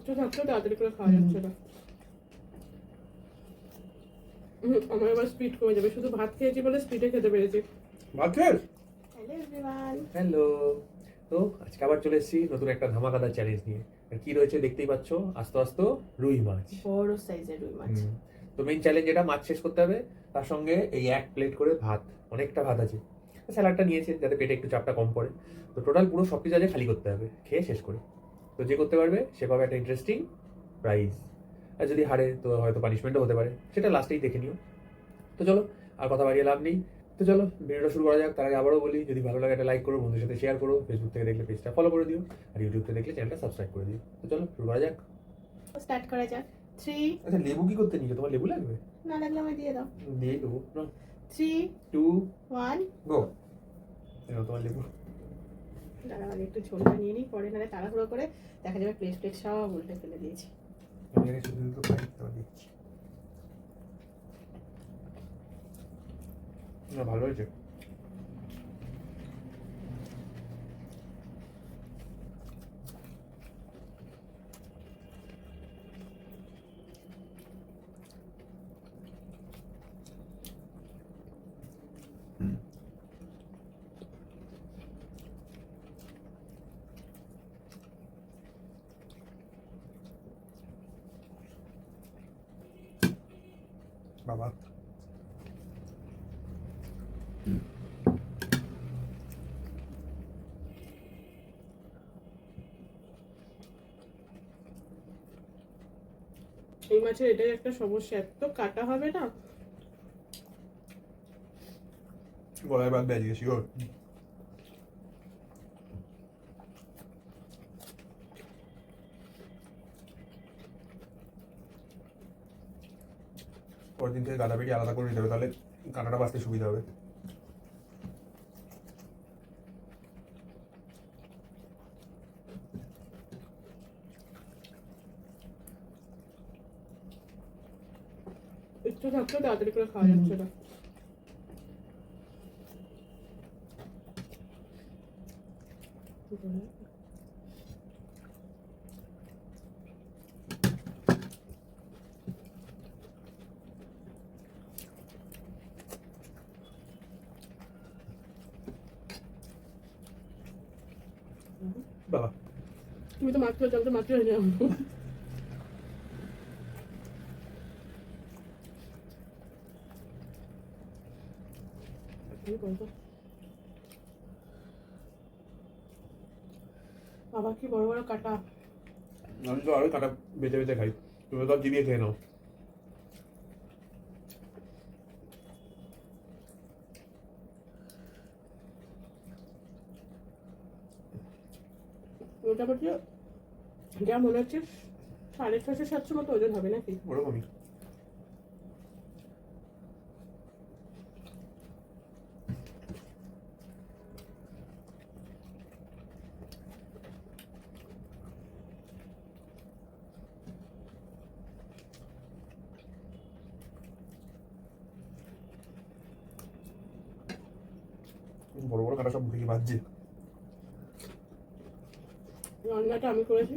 একটু থাকলেও তাড়াতাড়ি করে খাওয়া যাচ্ছে না। আমার এবার স্পিড কমে যাবে, শুধু ভাত খেয়েছি বলে স্পিডে খেতে পেরেছি। ভাত খেয়ে? Hello everyone. হ্যালো। তো আজকে আবার চলে এসেছি নতুন একটা ধামাকাদার চ্যালেঞ্জ নিয়ে। আর কি রয়েছে দেখতেই পাচ্ছ, আস্তে আস্তে রুই মাছ। বড় সাইজের রুই মাছ। তো মেইন চ্যালেঞ্জ এটা, মাছ শেষ করতে হবে, তার সঙ্গে এই এক প্লেট করে ভাত, অনেকটা ভাত আছে। স্যালাডটা নিয়েছে যাতে পেটে একটু চাপটা কম পড়ে। তো টোটাল পুরো সব কিছু আজকে খালি করতে হবে খেয়ে শেষ করে। তো যে করতে পারবে সে পাবে একটা ইন্টারেস্টিং প্রাইজ। আর যদি হারে তো হয়তো পানিশমেন্টও হতে পারে, সেটা লাস্টেই দেখে নিও। তো চলো, আর কথা বাড়িয়ে লাভ নেই। তো চলো ভিডিওটা শুরু করা যাক। তার আগে আবারও বলি, যদি ভালো লাগে একটা লাইক করো, বন্ধুদের সাথে শেয়ার করো, ফেসবুক থেকে দেখলে পেজটা ফলো করে দিও, আর ইউটিউব থেকে দেখলে চ্যানেলটা সাবস্ক্রাইব করে দিও। তো চলো শুরু করা যাক। স্টার্ট করা যাক। 3 আচ্ছা, লেবু কি করতে নিয়ে তোমার লেবু লাগবে? না লাগলে আমায় দিয়ে দাও। দিয়েই দেবো। 3 2 1 গো। এনো তোমার লেবু। দাঁড়া, আমি একটু ঝোলটা নিয়ে নিই, পরে নাহলে তাড়াহুড়ো করে দেখা যাবে প্লেট প্লেট সব উল্টে ফেলে দিয়েছি। আমি আগে শুধু দুটো খাই, তারপর দিচ্ছি। না, ভালো হয়েছে। বাবা, এই মাছের এটাই একটা সমস্যা, এত কাটা হবে না। গলায় বাদ দিয়ে শিওর। পরের দিন থেকে গাদা পেটি আলাদা করে দিতে হবে, তাহলে কাঁটাটা বাঁচতে সুবিধা হবে। একটু থাকলেও তাড়াতাড়ি করে খাওয়া যাচ্ছে না। বাবা, তুমি তো মাত্র জলটা মাত্র হয়ে যাও। বাবা কি বড় বড় কাটা। আমি তো আরো কাঁটা বেঁচে বেঁচে খাই, তুমি তো চিবিয়ে খেয়ে নাও। মোটামুটি যা মনে হচ্ছে 650-700 মতো ওজন হবে নাকি? ওরকমই। বড় বড় কাঁটা সব মুখে বাজছে। রান্নাটা আমি করেছি,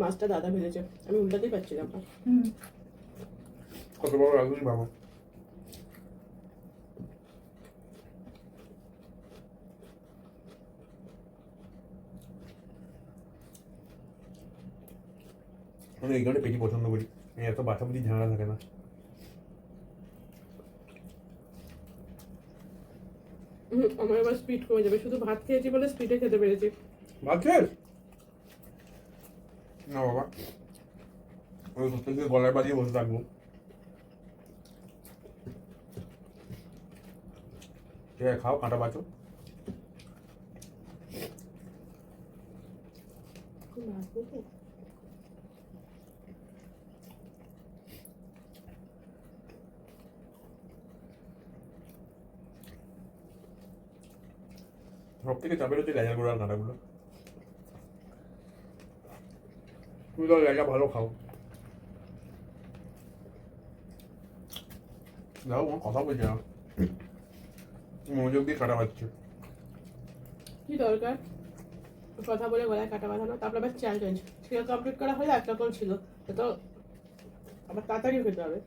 মাছটা দাদা ভেজেছে, আমি উল্টাতেই পারছিলাম না। কত বড় রাঁধুনি বাবা। আমি এই কারণে পেটি পছন্দ করি, এত বাছাবুচি ঝামেলা থাকে না। আমার এবার স্পিড কমে যাবে, শুধু ভাত খেয়েছি বলে স্পিডে খেতে পেরেছি। ভাত খেয়ে? না বাবা, ওই সত্যি থেকে গলায় বাজিয়ে বসে থাকবো। ঠিক আছে, খাও, কাঁটা বাঁচো। সব থেকে চাপের হচ্ছে লেজা গোড়ার কাঁটাগুলো। তুমি তো লেজা ভালো খাও। দেখো কোনো কথা বলছে না, মনোযোগ দিয়ে কাটা পাচ্ছে। কি দরকার কথা বলে গলায় কাটা বাঁধানো, তারপর আবার চ্যালেঞ্জ ছিল কমপ্লিট করা হলে একরকম ছিল, তো আবার তাড়াতাড়ি খেতে হবে।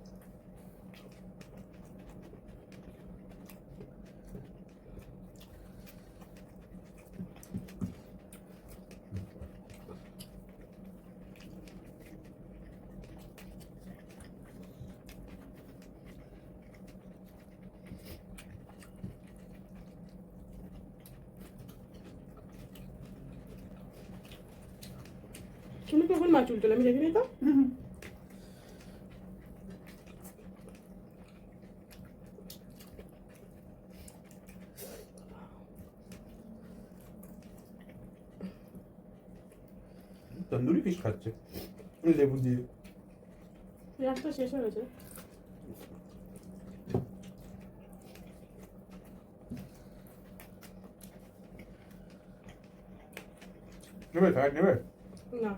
তুমি কখন মাছ উল্টোলে আমি দেখিনি তো। তন্দুরি ফিশ খাচ্ছে লেবু দিয়ে। পেঁয়াজটা শেষ হয়ে গেছে। নেবে স্যালাড নেবে? না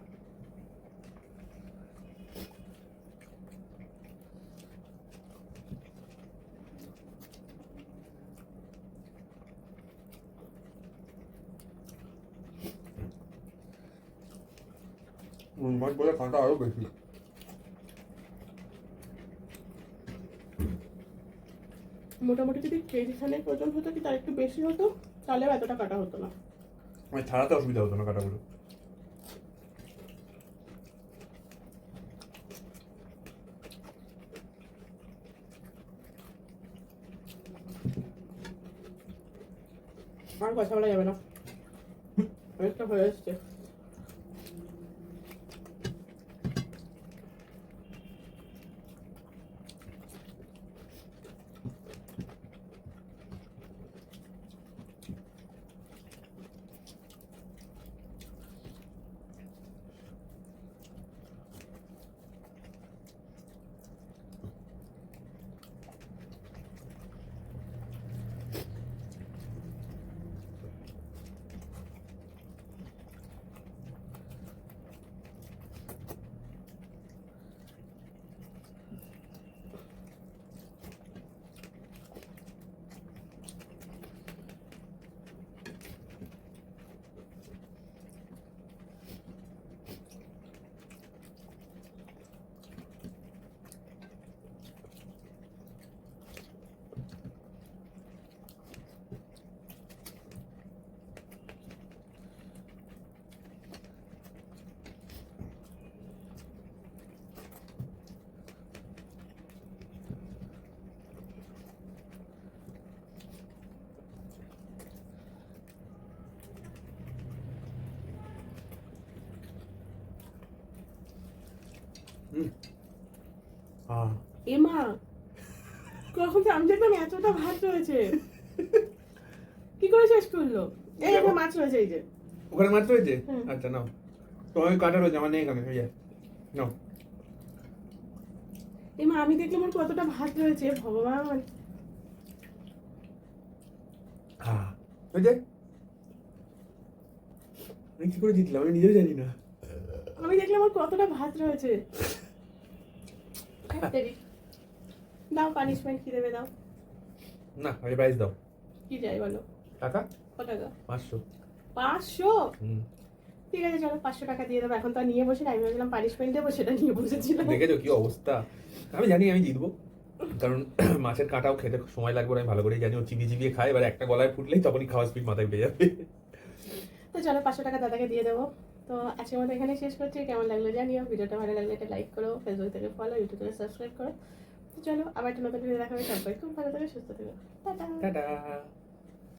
মাছ বলে কাঁটা আরো বেশি। মোটামুটি যদি কেজি খানেক ওজন হতো কি তার একটু বেশি হতো তাহলে এতটা কাটা হতো না। মানে ছাড়াতে অসুবিধা হতো না কাঁটাগুলো। আর কথা বলা যাবে না, অনেকটা হয়ে এসছে। এমা কখন আমি দেখলাম এতটা ভাত রয়েছে, কি করে শেষ করলো? এই একটা মাছ রয়েছে, এই যে ওখানে মাছ রয়েছে। হুম। আচ্ছা নাও, তোমার কাটা রয়েছে, আমার নেই এখানে। এই যে নাও। এমা আমি দেখলাম ওর কতটা ভাত রয়েছে, ভগবান। ওই যে আমি কি করে জিতলাম আমি নিজেও জানি না। আমি দেখলাম ওর কতটা ভাত রয়েছে। দাও পানিশমেন্ট কি দেবে দাও। না আগে প্রাইস দাও। কি যাই বলো? টাকা কত টাকা? 500। 500? হুম। ঠিক আছে চলো 500 টাকা দিয়ে দেবো। এখন তো আর নিয়ে বসে না, আমি ভাবছিলাম পানিশমেন্ট দেবো, সেটা নিয়ে বসেছিলাম। দেখেছো কি অবস্থা? আমি জানি আমি জিতবো, কারণ মাছের কাঁটাও খেতে সময় লাগবে, আমি ভালো করেই জানি। ও চিবিয়ে চিবিয়ে খায়, এবার একটা গলায় ফুটলেই তখনই খাওয়ার স্পিড মাথায় পেয়ে যাবে। তো চলো 500 টাকা দাদাকে দিয়ে দেবো। তো আজকের মতো এখানে শেষ করছি। কেমন লাগলো জানিও, ভিডিওটা ভালো লাগলে একটা লাইক করো, ফেসবুক থেকে ফলো, ইউটিউব থেকে সাবস্ক্রাইব করো। তো চলো আবার একটা নতুন ভিডিও দেখা হবে। সবাই খুব ভালো থেকে সুস্থ থেকো। টাটা। টাটা।